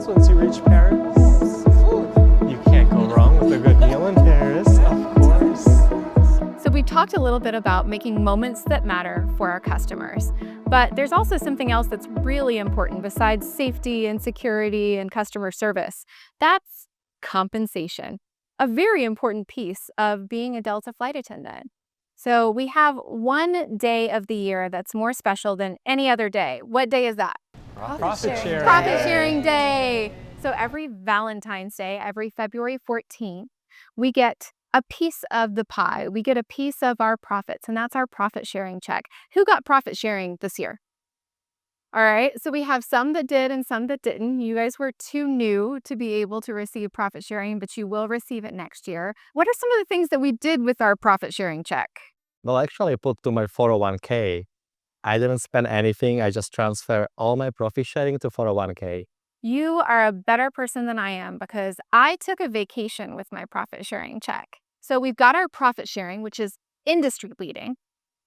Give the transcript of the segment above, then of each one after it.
meals once you reach Paris? Food. You can't go wrong with a good meal in Paris, of course. So we've talked a little bit about making moments that matter for our customers, but there's also something else that's really important besides safety and security and customer service. That's compensation, a very important piece of being a Delta flight attendant. So we have one day of the year that's more special than any other day. What day is that? Profit sharing. Profit sharing day. So every Valentine's Day, every February 14th, we get a piece of the pie. We get a piece of our profits, and that's our profit sharing check. Who got profit sharing this year? All right, so we have some that did and some that didn't. You guys were too new to be able to receive profit sharing, but you will receive it next year. What are some of the things that we did with our profit sharing check? Well, actually, I put to my 401k. I didn't spend anything. I just transfer all my profit sharing to 401k. You are a better person than I am because I took a vacation with my profit sharing check. So we've got our profit sharing, which is industry leading.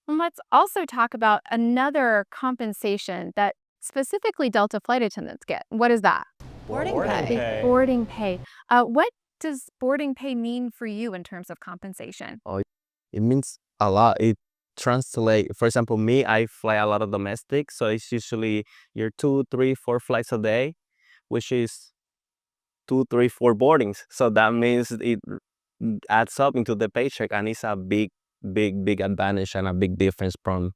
And let's also talk about another compensation that specifically Delta flight attendants get. What is that? Boarding pay. Boarding pay. What does boarding pay mean for you in terms of compensation? It means a lot. It translates. For example, me, I fly a lot of domestic, so it's usually your 2, 3, 4 flights a day, which is 2, 3, 4 boardings. So that means it adds up into the paycheck, and it's a big advantage and a big difference from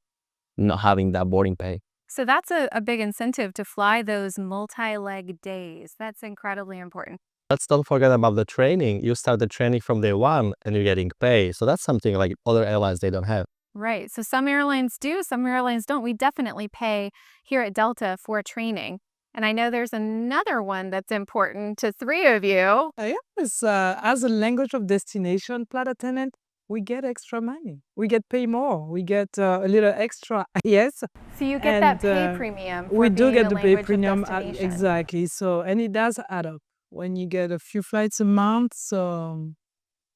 not having that boarding pay. So that's a big incentive to fly those multi-leg days. That's incredibly important. Let's don't forget about the training. You start the training from day one and you're getting paid. So that's something like other airlines, they don't have. Right. So some airlines do, some airlines don't. We definitely pay here at Delta for training. And I know there's another one that's important to 3 of you. Yes, as a language of destination flight attendant, we get extra money. We get paid more. We get a little extra. Yes, So you get that And, pay premium. we for do being get a the pay language of premium. destination. Exactly. So, and it does add up when you get a few flights a month. So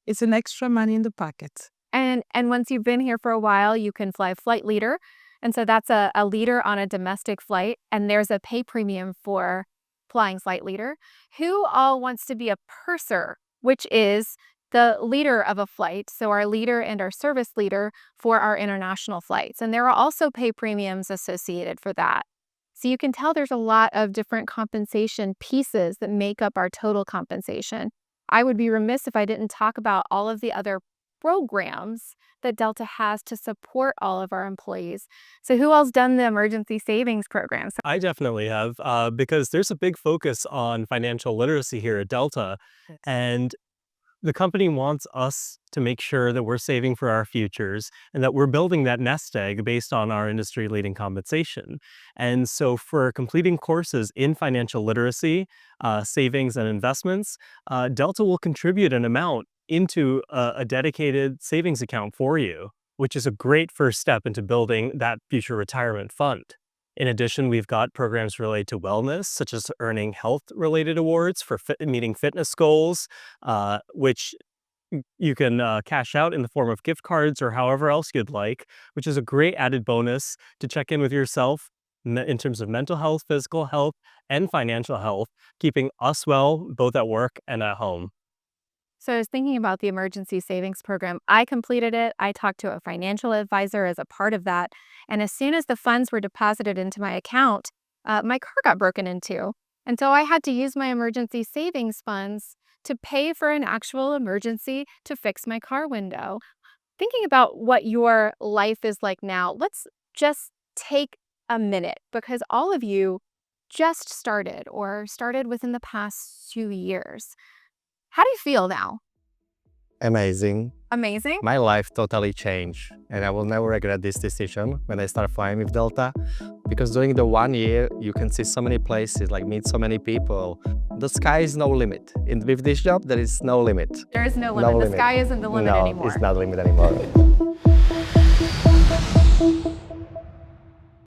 it's an extra money in the pocket. And once you've been here for a while, you can fly flight leader. And so that's a leader on a domestic flight. And there's a pay premium for flying flight leader. Who all wants to be a purser, which is the leader of a flight? So our leader and our service leader for our international flights. And there are also pay premiums associated for that. So you can tell there's a lot of different compensation pieces that make up our total compensation. I would be remiss if I didn't talk about all of the other programs that Delta has to support all of our employees. So who else done the emergency savings programs? I definitely have, because there's a big focus on financial literacy here at Delta, and the company wants us to make sure that we're saving for our futures and that we're building that nest egg based on our industry-leading compensation. And so for completing courses in financial literacy, savings and investments, Delta will contribute an amount into a dedicated savings account for you, which is a great first step into building that future retirement fund. In addition, we've got programs related to wellness, such as earning health-related awards for meeting fitness goals, which you can cash out in the form of gift cards or however else you'd like, which is a great added bonus to check in with yourself in terms of mental health, physical health, and financial health, keeping us well both at work and at home. So I was thinking about the emergency savings program. I completed it. I talked to a financial advisor as a part of that. And as soon as the funds were deposited into my account, my car got broken into. And so I had to use my emergency savings funds to pay for an actual emergency to fix my car window. Thinking about what your life is like now, let's just take a minute because all of you just started or started within the past 2 years. How do you feel now? Amazing. Amazing? My life totally changed, and I will never regret this decision when I start flying with Delta, because during the 1 year, you can see so many places, like meet so many people. The sky is no limit. With this job, there is no limit. There is no limit. The sky isn't the limit no, anymore. it's not the limit anymore.